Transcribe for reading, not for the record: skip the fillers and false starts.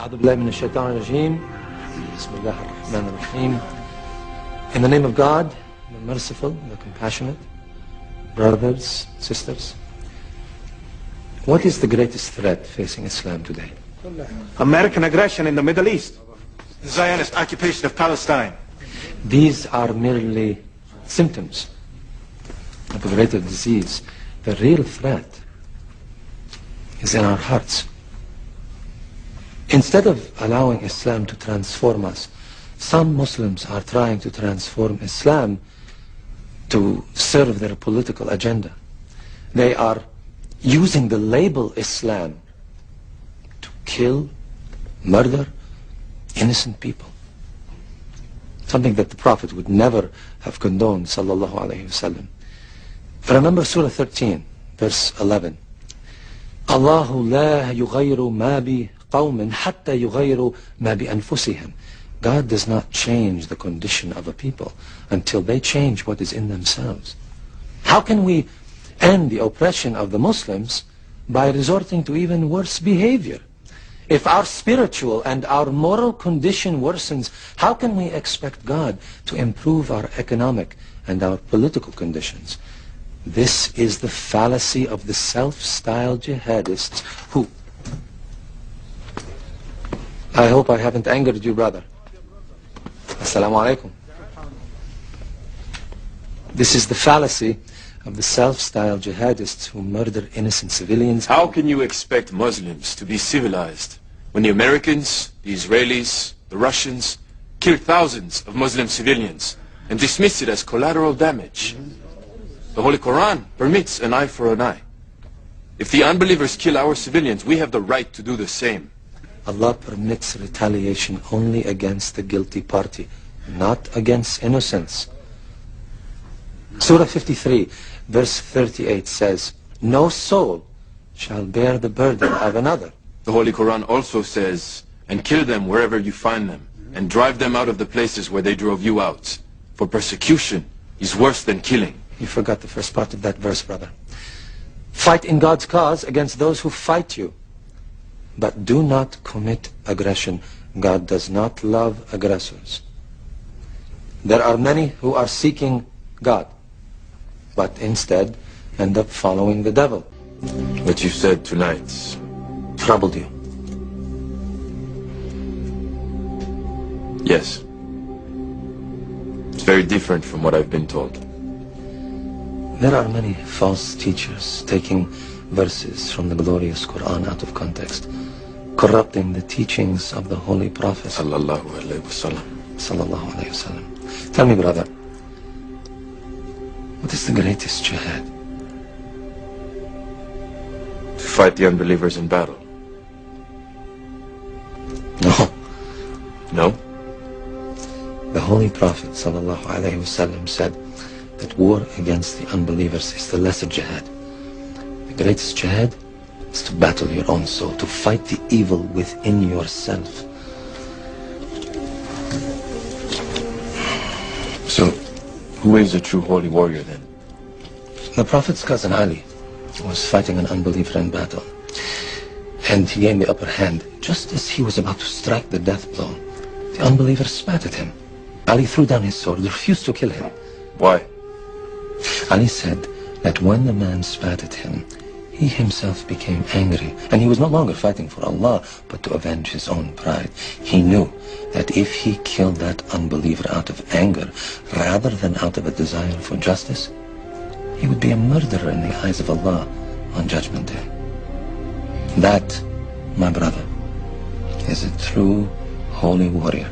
أعوذ بالله من الشيطان الرجيم. بسم الله الرحمن الرحيم. In the name of God, the merciful, the compassionate, brothers, sisters, what is the greatest threat facing Islam today? American aggression in the Middle East. The Zionist occupation of Palestine. These are merely symptoms of a greater disease. The real threat is in our hearts. Instead of allowing Islam to transform us, some Muslims are trying to transform Islam to serve their political agenda. They are using the label Islam to kill, murder innocent people. Something that the Prophet would never have condoned, sallallahu alayhi wasallam. Remember Surah 13, verse 11. Allahu la yughayru ma bi qawmin hatta yughayru ma bi anfusihim. God does not change the condition of a people until they change what is in themselves. How can we end the oppression of the Muslims by resorting to even worse behavior? If our spiritual and our moral condition worsens, how can we expect God to improve our economic and our political conditions? This is the fallacy of the self-styled jihadists who... I hope I haven't angered you, brother. Assalamu alaikum. This is the fallacy of the self-styled jihadists who murder innocent civilians. How can you expect Muslims to be civilized when the Americans, the Israelis, the Russians kill thousands of Muslim civilians and dismiss it as collateral damage? The Holy Quran permits an eye for an eye. If the unbelievers kill our civilians, we have the right to do the same. Allah permits retaliation only against the guilty party, not against innocents. Surah 53, verse 38 says, no soul shall bear the burden of another. The Holy Quran also says, and kill them wherever you find them, and drive them out of the places where they drove you out. For persecution is worse than killing. You forgot the first part of that verse, brother. Fight in God's cause against those who fight you. But do not commit aggression. God does not love aggressors. There are many who are seeking God, but instead end up following the devil. What you said tonight Troubled you? Yes. It's very different from what I've been told. There are many false teachers taking verses from the glorious Quran out of context, corrupting the teachings of the Holy Prophet Sallallahu alayhi wasallam. Sallallahu alayhi wasallam. Tell me, brother, what is the greatest jihad? To fight the unbelievers in battle. No. No? The Holy Prophet Sallallahu alayhi wasallam said that war against the unbelievers is the lesser jihad. The greatest jihad is to battle your own soul, to fight the evil within yourself. So, who is a true holy warrior then? The Prophet's cousin Ali was fighting an unbeliever in battle, and he gained the upper hand. Just as he was about to strike the death blow, the unbeliever spat at him. Ali threw down his sword, refused to kill him. Why? Ali said that when the man spat at him, he himself became angry, and he was no longer fighting for Allah, but to avenge his own pride. He knew that if he killed that unbeliever out of anger, rather than out of a desire for justice, he would be a murderer in the eyes of Allah on Judgment Day. That, my brother, is a true holy warrior.